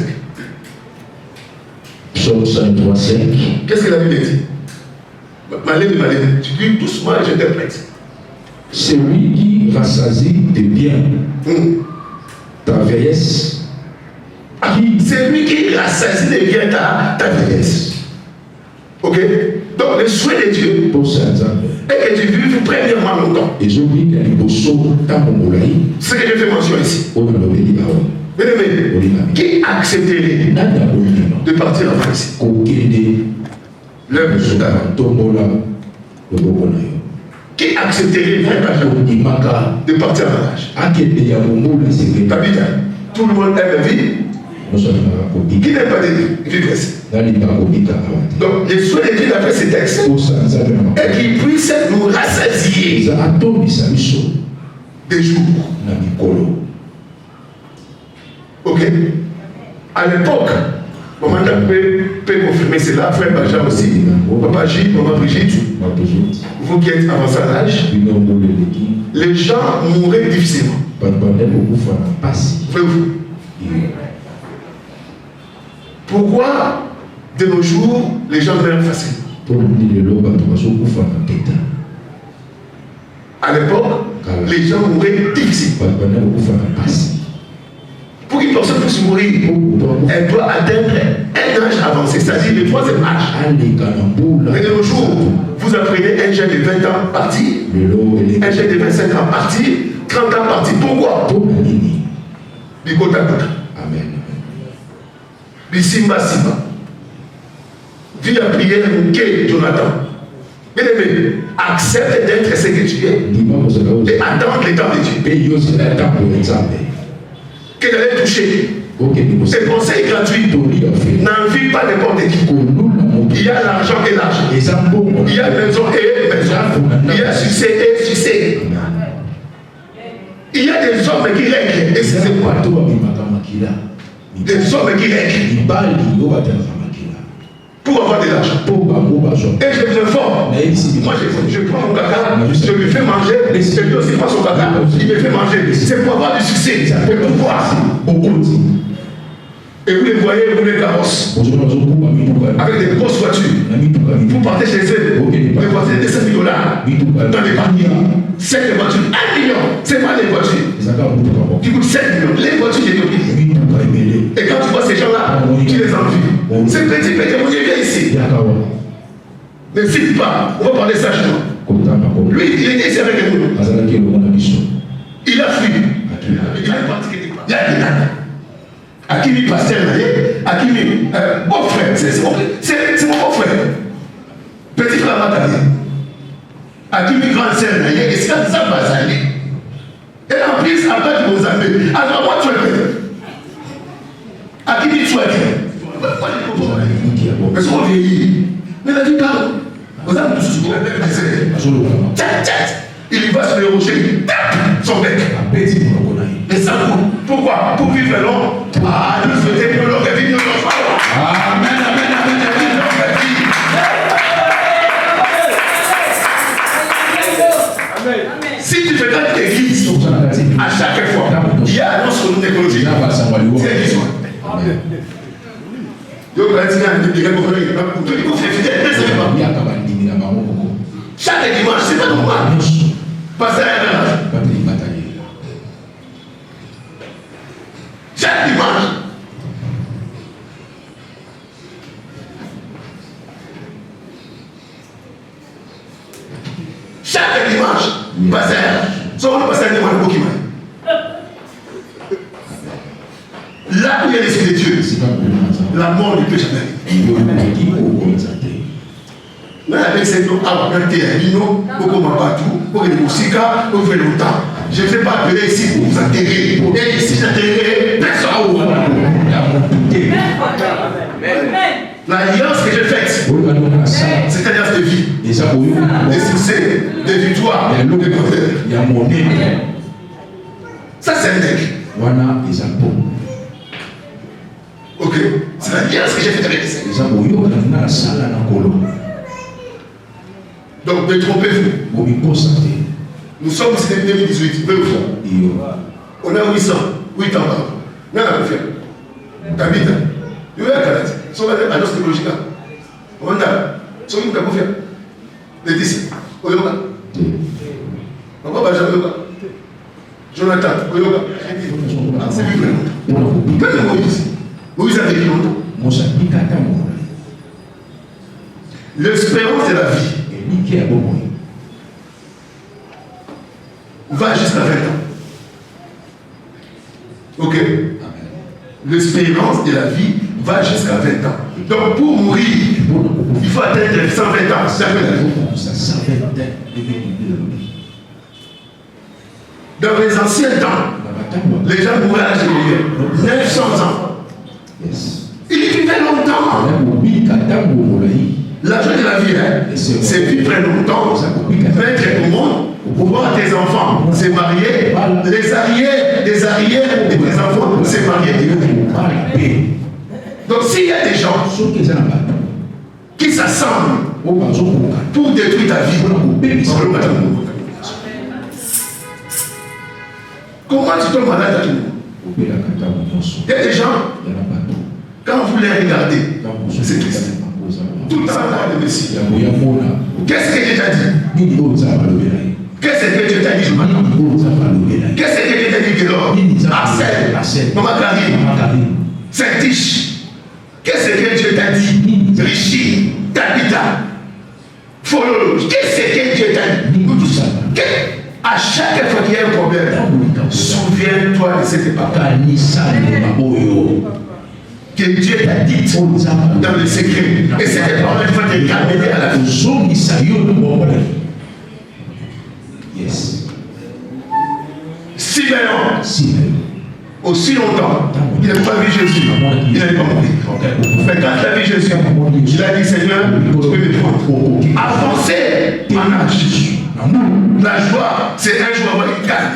Psaume 103, 5. Qu'est-ce que la Bible dit? Malène, tu dis doucement et j'interprète. Celui qui rassasie de bien ta vieillesse. C'est lui qui rassasie de bien ta vieillesse. Ok? Donc, le souhait de Dieu est que tu vives premièrement longtemps. C'est ce que je fais mention ici. Bien-aimé, qui accepterait de partir en France? L'œuvre de Satan. Qui accepterait de partir en mariage? Tabitha, tout le monde aime la vie. Qui n'aime pas de vie pressée? Donc, le souhait de Dieu d'après ces textes est qu'il puisse nous rassasier des jours. Ok? À l'époque, maman peut confirmer cela, frère Benjamin aussi, papa Gilles, maman Brigitte, vous qui êtes avancé à l'âge, les gens mouraient difficilement. Pourquoi de nos jours les gens meurent facilement? À l'époque, les gens mouraient difficilement. Pour qui une personne puisse mourir, elle doit atteindre un âge avancé, c'est-à-dire le troisième âge. Et de nos jours, vous apprenez un jeune de 20 ans parti, un jeune de 25 ans parti, 30 ans parti. Pourquoi? Amen. Simba. Vie à prière, Jonathan. Bien-aimé, accepte d'être ce que tu es et attendre le temps de Dieu. Que d'aller toucher. Ces conseils gratuits. N'envie pas n'importe qui. Il y a l'argent et l'argent. Il y a maison et maison. Il y a succès et succès. Il y a des hommes qui règlent. Et c'est quoi? Des hommes qui règlent. Pour avoir de l'argent. Et je vous informe. Moi, je prends mon caca, je lui fais manger, et lui aussi prend son caca, il me fait manger. C'est pour avoir du succès. C'est pour pouvoir. Et vous les voyez, vous les carrosses. Avec des grosses voitures. Vous partez chez eux. Vous les voitures de $200 000 dans les parkings. 7 voitures, 1 million. C'est pas les voitures qui coûtent 7 millions. Les voitures qui sont. Et quand tu vois ces gens-là, tu les envies. C'est petit, on vient ici. Ne cite pas, on va parler sagement. Lui, il était ici avec nous. Il a fui. Il a parti quelque part. Il a dit nada. Akimi pasteur, Akimi, beau frère, c'est mon beau-frère. Petit frère Matali. Akimi grand sœur, et c'est ça va aller. Et en plus, après du Mozambique, alors moi tu es Akimi tu es. Parce qu'on vieillit. Mais la vie parle. Vous avez tous il y va sur le rocher, il tape son bec. Et ça coûte. Pourquoi? Pour vivre long. Ah, nous souhaitons que l'on vive nos enfants. Amen, amen, amen, amen. Si tu fais dans l'église, à chaque fois, il y a annonce sur notre écologie. C'est l'histoire. Chaque dimanche, c'est pas normal. Passer à chaque dimanche. Chaque dimanche, passer. Soit on passe à dimanche pour qui m'a. Là où il y a l'esprit de Dieu, la mort ne peut jamais. Là, avec ces noms, à Terrino, beaucoup Mabatou, pour les Moussika, pour faire longtemps. Je ne vais pas appeler ici pour vous atterrir. Et ici, j'atterrirai personne. L'alliance que j'ai faite, c'est une alliance de vie, de succès, de victoire, de bonheur. Ça, c'est un nec. Ok, c'est l'alliance que j'ai faite avec les Seigneurs. Donc, détrompez-vous. Nous sommes ici depuis 2018, peu de fois. On a 800, 8 ans. Nous avons fait. T'habites. Nous avons fait. Nous avons fait l'annonce technologique. On a fait. Nous avons fait. Les 10. On a fait. On va pas jamais. Jonathan, on a fait. C'est lui vraiment. Même Moïse. Moïse a vécu longtemps. L'espérance de la vie va jusqu'à 20 ans. Ok? L'espérance de la vie va jusqu'à 20 ans. Donc pour mourir, il faut atteindre 120 ans. C'est dans les anciens temps, les gens mouraient à l'âge de 900 ans. Il vivait longtemps. L'argent de la vie, c'est vivre très longtemps, mettre au monde, pour voir tes enfants se marier, les arrières de tes enfants se marier. Donc s'il y a des gens qui s'assemblent pour détruire ta vie, comment tu tombes malade à tout le monde? Il y a des gens, quand vous les regardez, c'est triste. Tout ça va de Messie. Qu'est-ce que j'ai déjà dit? Qu'est-ce que Dieu t'a dit ce matin? Qu'est-ce que Dieu t'a dit, Guélor? Marcel, Maman Karine, Saint-Tiche. Qu'est-ce que Dieu t'a dit? Richie, Tabitha, Fololo. Qu'est-ce que Dieu t'a dit? À chaque fois qu'il y a un problème, souviens-toi de cette époque. Que Dieu t'a dit dans le secret. Et cette parole va te ramener à la vie. Yes. Simeon, aussi longtemps, il n'a pas vu Jésus. Il n'a pas compris. Mais quand il a vu Jésus, il a dit Seigneur, tu peux me prendre. Avancer en âge. La joie, c'est un jour avoir une canne.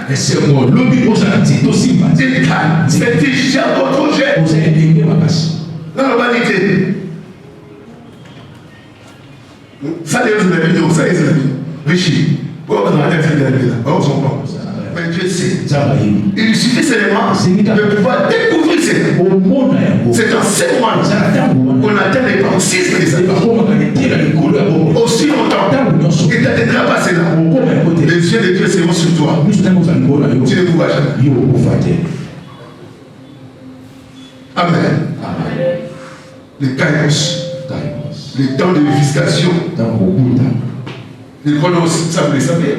Une canne. C'est déjà votre projet. Dans la vanité. Ça, c'est la vidéo. Ça, c'est la vidéo. Richie. Mais Dieu sait. Il suffit seulement de pouvoir découvrir ces mots. C'est dans ces moments qu'on atteint les paroxysmes des amis. Aussi longtemps que tu n'atteindras pas cela, les yeux de Dieu seront sur toi. Tu ne pourras jamais. Amen. Les kairos, les temps de visitation. Les chronos, ça vous le savez.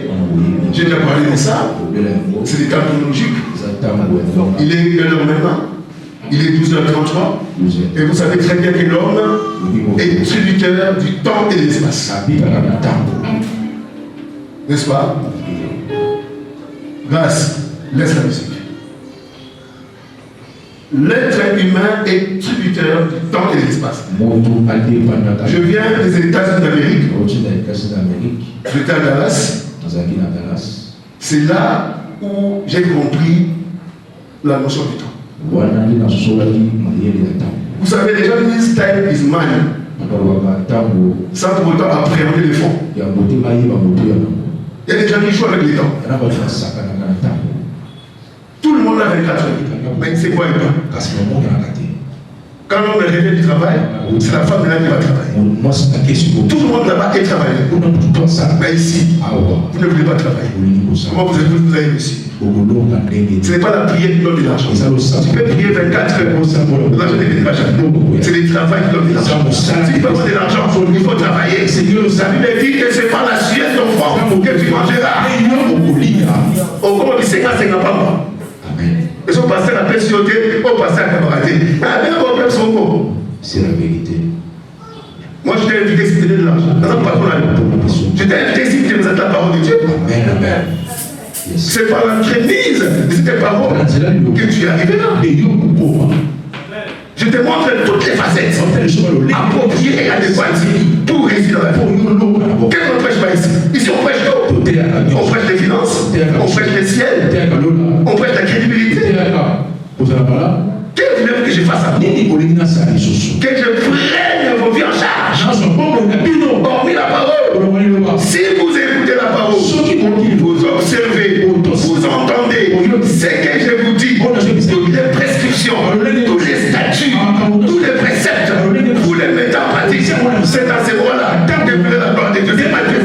J'ai déjà parlé de ça. C'est des temps chronologiques. Il est quelle heure maintenant? Il est 12h33. Et vous savez très bien que l'homme est tributaire du temps et de l'espace. N'est-ce pas? Grâce, laisse la musique. L'être humain est tributaire du temps et de l'espace. Je viens des États-Unis d'Amérique. J'étais à Dallas. C'est là où j'ai compris la notion du temps. Vous savez, les gens disent time is money. Sans pour autant appréhender les fonds. Il y a des gens qui jouent avec les temps. Tout le monde a 24 heures. Mais il ne sait quoi il pas. Quand on est réveillé du travail, c'est la femme là qui va travailler. Tout le monde là-bas est travaillé. Mais ici, vous ne voulez pas travailler. Comment vous avez réussi? Ce n'est pas la prière qui donne de l'argent. Tu peux prier 24 heures. L'argent ne viendra jamais. C'est le travail qui donne de l'argent. Si tu veux avoir de l'argent, il faut travailler. La Bible dit que c'est pas la sueur de ton ventre que tu mangeras. Au moment du Seigneur, c'est pas. Et son pasteur a persuadé au pasteur camarade. C'est la vérité. Moi, je t'ai invité si tu de l'argent. Je t'ai invité si tu la parole de Dieu. Amen. C'est par l'entremise de cette parole que tu es arrivé là. Je te montre toutes les facettes appropriées et adéquates pour réussir dans la vie. Qu'est-ce qu'on prêche pas ici? Ici, on prêche tout. On prêche les finances, on prêche les ciels, on prêche la crédibilité. Qu'est-ce que tu veux que je fasse à vous? Que je prenne vos vies en charge. Hormis la parole. Si vous écoutez la parole, vous observez, vous entendez ce que je vous dis, toutes les prescriptions, tous les statuts, tous les préceptes, vous les mettez en pratique. C'est dans ces moments-là que vous voulez la gloire de Dieu. C'est pas Dieu.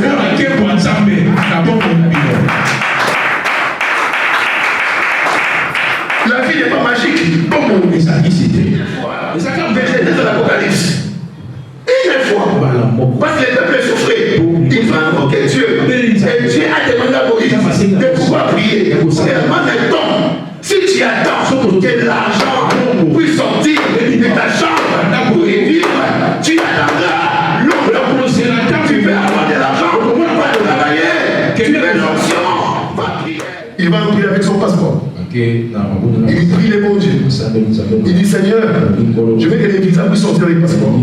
La vie n'est pas magique. Verset de l'Apocalypse. Une fois, parce que les peuples souffraient, il va invoquer Dieu. Et Dieu a demandé à Moïse de pouvoir prier. Et maintenant, si tu attends que l'argent puisse sortir de ta chambre pour y vivre, tu attendras longtemps. Tu peux avoir de l'argent, pas de travailler. Tu veux l'option, va prier. Il va prier avec son passeport. Il prie les bons dieux. Il dit Seigneur, je veux que les visas puissent sortir avec le passeport.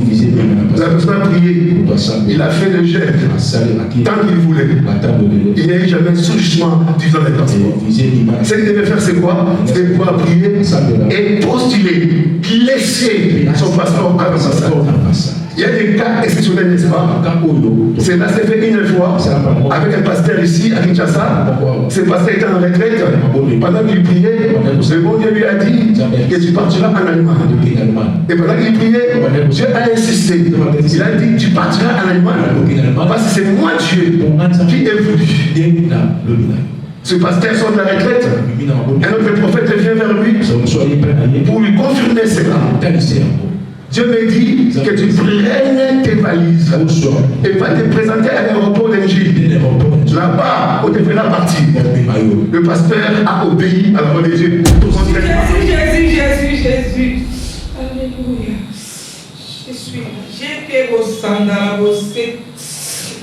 La personne a prié. Il a fait le jet tant qu'il voulait. Il n'y a eu jamais sous jugement disant les passeports. Ce qu'il devait faire, c'est quoi? C'est pouvoir prier et postuler, laisser son passeport à l'ambassade. Il y a des cas exceptionnels, n'est-ce pas? Cela s'est fait une fois avec un pasteur ici à Kinshasa. Ce pasteur était en retraite. Pendant qu'il priait, le bon Dieu lui a dit que tu partiras en Allemagne. Et pendant qu'il priait, Dieu a insisté. Il a dit tu partiras en Allemagne parce que c'est moi Dieu qui ai voulu. Ce pasteur sort de la retraite. Un autre prophète vient vers lui pour lui confirmer cela. Dieu me dit que tu prennes tes valises et va te présenter à l'aéroport d'Engie. Là-bas, on te fera partir. Le pasteur a obéi à la parole de Dieu. Jésus. Alléluia. Je suis là. J'étais au sandal, au sé.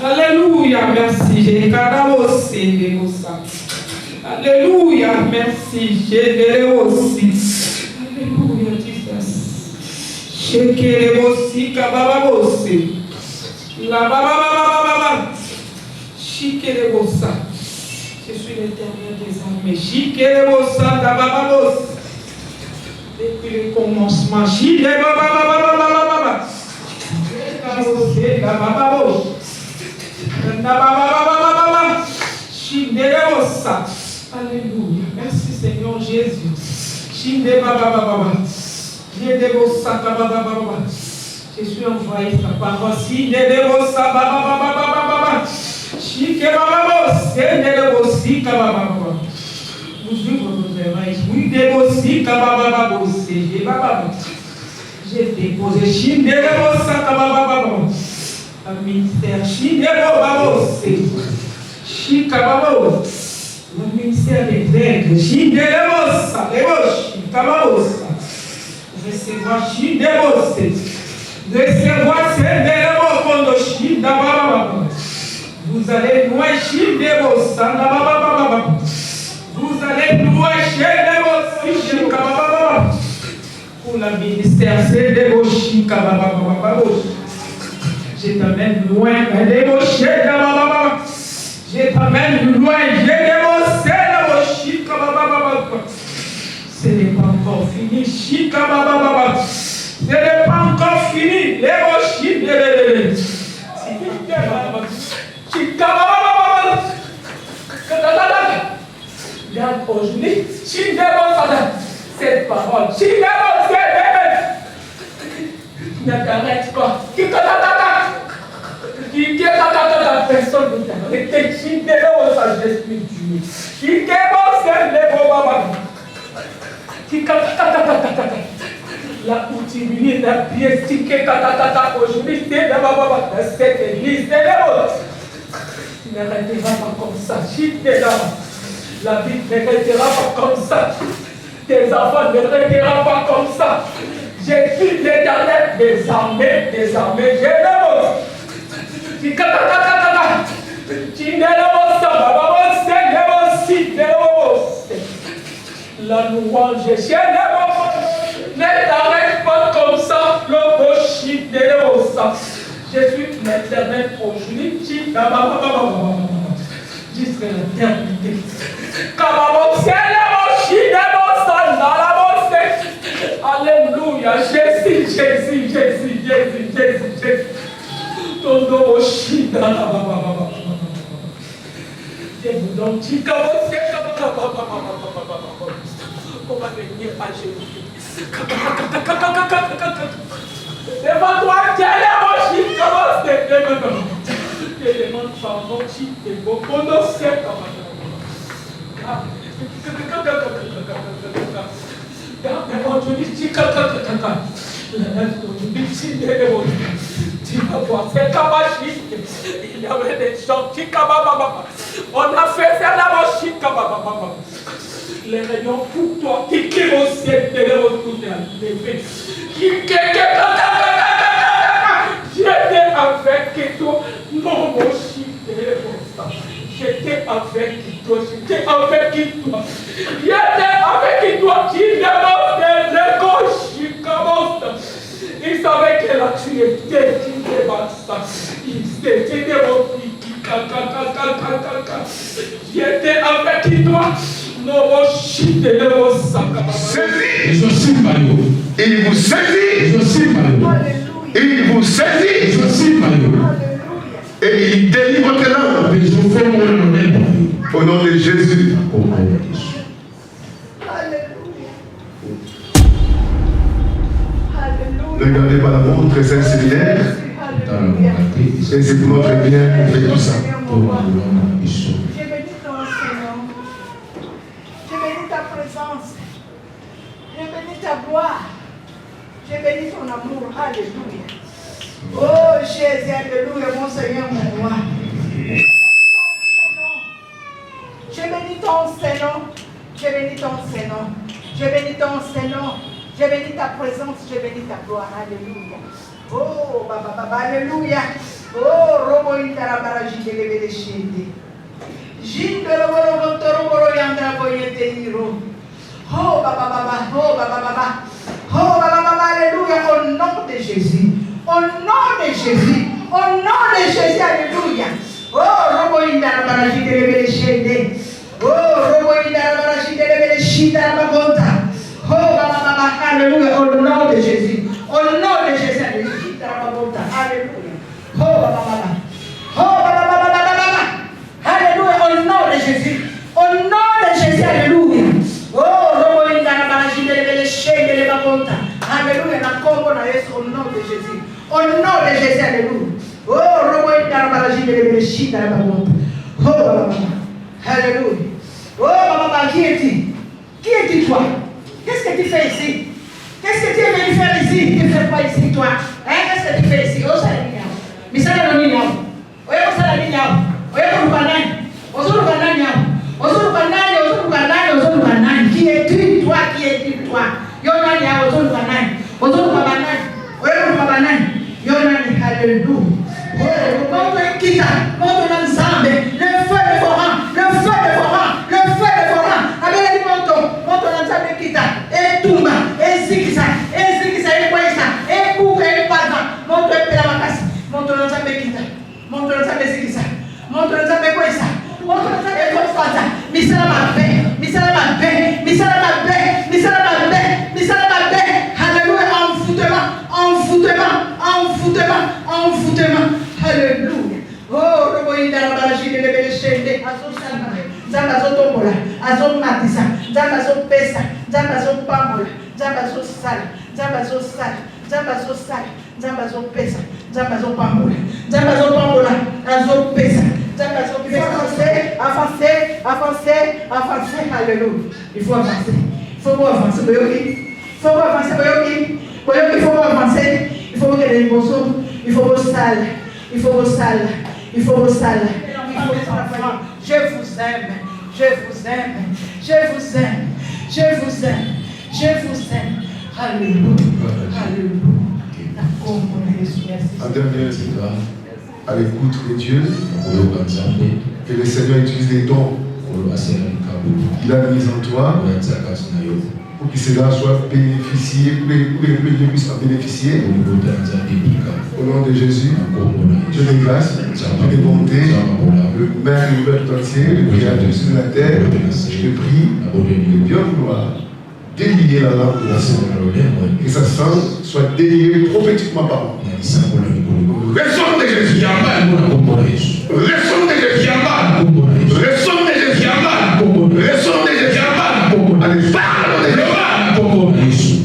Alléluia, merci. J'ai carabosé, Alléluia, merci. J'ai aussi. Alléluia, Jesus. Shekerebosi kabababosi. La babababababa. Shikerebosa. Je suis l'Éternel des armées. Shikerebosa kabababos. Depuis le commencement. Shikerebosa. Shikababose kabababos. Nababababababa. Shikerebosa. Alléluia. Merci Seigneur Jésus. Shikerebosa. Je suis envoyé sa parole. Si vous ouvrez vos oreilles. J'ai déposé un ministère. Le ministère des règles. Recevoir vous allez loin vous allez loin pour la ministère je t'amène loin je t'amène loin ce n'est pas encore fini. Ce n'est pas encore fini. Regarde aujourd'hui, cette parole. Ne t'arrête pas. Personne ne t'arrête. La outil la pièce aujourd'hui, c'est cette église de l'autre. Tu n'arrêteras pas comme ça. La vie n'arrêtera pas comme ça. Tes enfants n'arrêteront pas comme ça. Je suis l'Éternel des armées, j'ai l'autre. La louange, ne t'arrête pas comme ça, le boshi de l'osa. Je suis l'Éternel aujourd'hui, jusqu'à l'éternité. Alléluia, Jésus. Ton nom boshi dans la je vous donne on va venir à Jésus. Devant toi, tu es demande pardon, tu es beau. Tu vas voir, c'est Kabashi. Il y avait des gens qui on a fait faire la machine. Les rayons pour toi, qui au ciel, de retourner à l'élever. J'étais avec toi, non, mon chien, j'étais avec toi, qui demandait le gauche, comment il savait que là tu étais, tu n'étais pas ça. Il s'était démontré. J'étais avec toi. Saisis. Il vous saisit. Il vous saisit. Et il délivre votre âme. Au nom de Jésus. Regardez par la montre très sincère. Et c'est pour notre bien qu'on fait tout ça. J'ai béni ton Seigneur. J'ai béni ta présence. J'ai béni ta gloire. J'ai béni ton amour. Alléluia. Oh Jésus, alléluia, mon Seigneur, mon roi. J'ai béni ton Seigneur. J'ai béni ton Seigneur. J'ai béni ton Seigneur. J'ai béni ta présence. J'ai béni ta gloire. Alléluia. Oh, Baba, alléluia. Oh, Robo Intarabara Jindele de Shinde. Jindele Boro Toroboro Yandra Boyete Hiro. Oh, Baba, oh, Baba. Oh, Baba, alléluia, au nom de Jésus. Au nom de Jésus. Au nom de Jésus, alléluia. Oh, Robo Intarabara Jindele de Shinde. Oh, Robo Intarabara Jindele de Shinde Bagota. Oh, Baba, alléluia, au nom de Jésus. Au nom de Jésus, alléluia. Oh, Baba. Oh, Baba. Alléluia, au nom de Jésus. Au nom de Jésus, alléluia. Oh, Robo alléluia, la combo na Yesu, au nom de Jésus. Au nom de Jésus, alléluia. Oh, Robo oh, Baba. Alléluia. Oh, Baba, qui es-tu? Qui es-tu, toi? Qu'est-ce que tu fais ici? Qu'est-ce que tu es venu faire ici? Tu ne fais pas ici, toi. Hein? Qu'est-ce que tu fais ici? Oh, ça y est. Mais ça n'a pas qui es-tu, toi, qui es-tu, toi? Alléluia. Oh, Roboinda Rabaji de Belchende, Zambazo Tombola, Azon Matisa, Zambazo Pesa, Zambazo Pambola, Zambazo Sal, Zambazo Sal, Zambazo Sal, Zambazo Pesa, Zambazo Pambola, Zambazo Pambola, Azon Pesa, Zambazo Pesa, avancer, alléluia. Il faut avancer, il faut avancer, il faut avancer, il faut que les bossos, il faut vos salles. Il faut vos salles. Je vous aime. Alléluia. Un dernier, à l'écoute de Dieu, que le Seigneur utilise les dons qu'il a mis en toi pour que cela soit bénéficié, pour que Dieu puisse en bénéficier. Au nom de Jésus, Dieu de grâce, Dieu de bonté, le Père de l'univers tout entier, le Créateur de la terre, je te prie de bien vouloir délier la langue de la Seigneur, que sa sang soit délié prophétiquement par moi. Ressort de Jésus. Ressort de Jésus. Ressort de Jésus. Ressort de Jésus. Ressort de Jésus. Allez, parle de Jésus.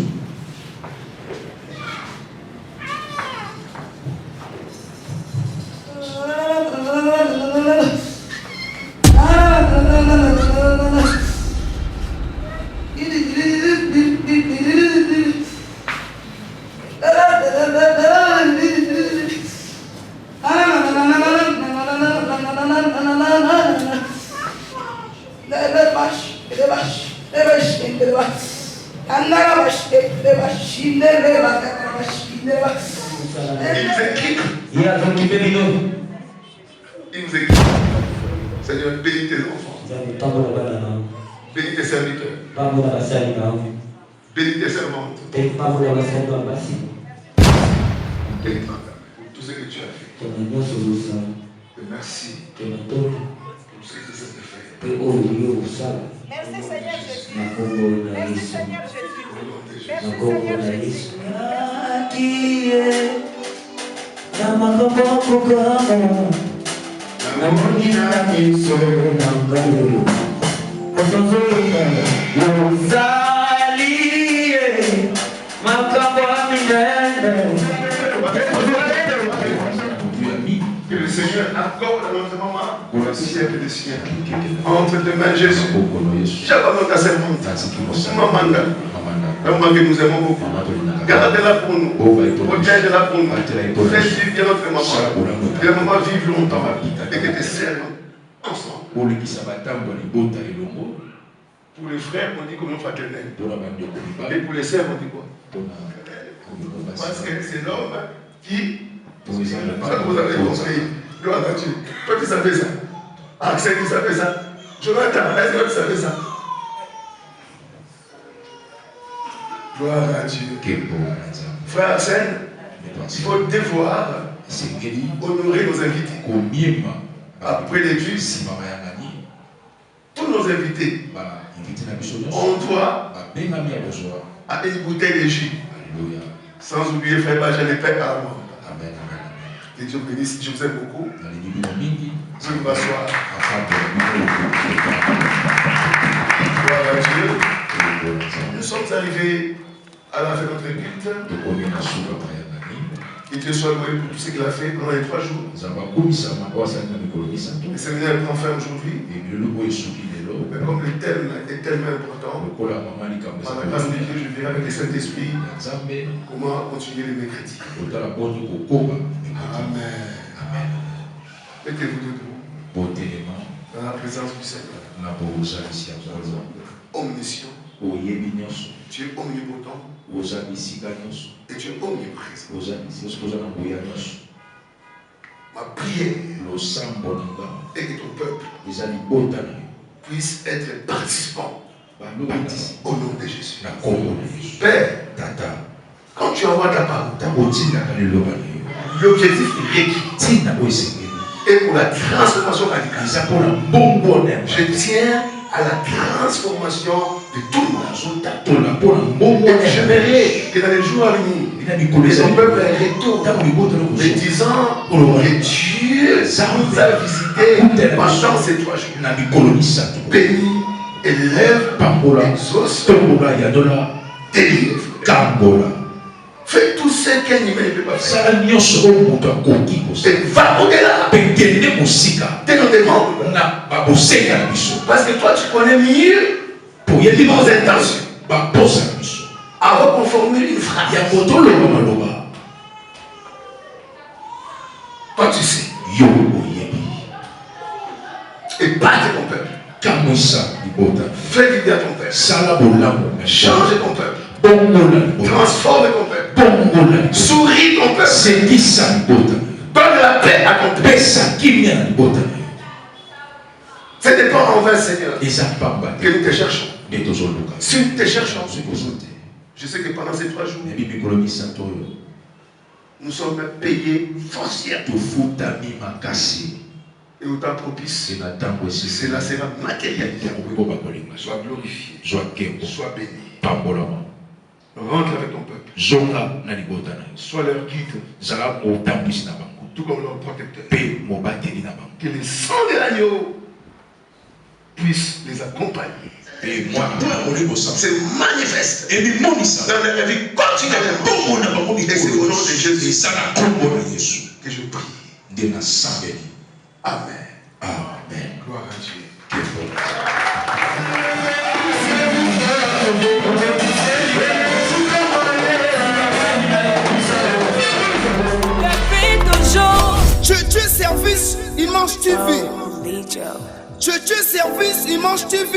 Il nous équipe. Seigneur, bénis tes enfants. Bénis tes serviteurs. Bénis tes servantes. Bénis ta femme. Pour tout ce que tu as fait. Merci. Pour tout ce que tu as fait. Merci Seigneur Jésus. Merci Seigneur Jésus. Merci Seigneur Jésus. Que le Seigneur accorde à notre maman le siècle des siècles. Entre tes mains, Jésus. J'abandonne ta servante. Maman, que nous aimons beaucoup. Garde-la pour nous. Protège-la pour nous. Fais vivre notre maman. Que la maman vive longtemps. Et que tes servants ensemble. Pour les frères, on dit comment fraternel. Et pour les sœurs, on dit quoi? Parce que c'est l'homme qui. Vous avez compris. Gloire à Dieu. Toi qui savais ça. Axel qui savait ça. Jonathan, est-ce que tu savais ça? Gloire à Dieu. Frère Axel, il faut devoir honorer nos invités. Après l'église, tous nos invités, on doit à une bouteille de jus. Sans oublier frère Benjamin Père à moi. Amen. Que Dieu bénisse. Je vous aime beaucoup. Je vais m'asseoir. Gloire à Dieu. Nous sommes arrivés à la fin de notre culte. Que Dieu soit loué pour tout ce qu'il a fait pendant les 3 jours. Le séminaire prend fin aujourd'hui. Mais comme le thème est tellement important, par la grâce de Dieu, je verrai avec le Saint-Esprit comment continuer les mercredis. Amen. Mettez-vous debout dans la présence du Seigneur. Omniscient. Tu es omnipotent. Et tu es omniprésent. Ma prière est que ton peuple puisse être participant au nom de Jésus. Père, quand tu envoies ta parole, l'objectif requis est pour la transformation radicale. Je tiens à la transformation de tout le monde. Et j'aimerais que dans les jours à venir, ton peuple retourne me disant que Dieu nous a visité pendant ces 3 jours. Bénis, élève, exauce, délivre. Fais tout ce qu'un humain ne peut pas faire. Et va au-delà de nos demandes. Parce que toi, tu connais mieux nos intentions. Avant qu'on formule une phrase, toi, tu sais. Et bâtis ton peuple. Fais vivre à ton peuple. Change ton peuple. Transforme ton peuple. Souris ton peuple. Donne la paix à ton peuple. Ce n'est pas en vain, Seigneur, que nous te cherchons. Si nous te cherchons, je sais que pendant ces 3 jours, nous sommes payés foncièrement. Et autant propice, cela sera matérialisé. Sois glorifié. Sois béni. Rentre avec ton peuple. Sois leur guide. Tout comme leur protecteur. Que le sang de l'agneau puisse les accompagner. Et moi, se manifeste dans leur vie quotidienne. Et c'est au nom de Jésus que je prie. Amen. Amen. Gloire à Dieu. Dieu Service Image TV. Dieu Service Image TV.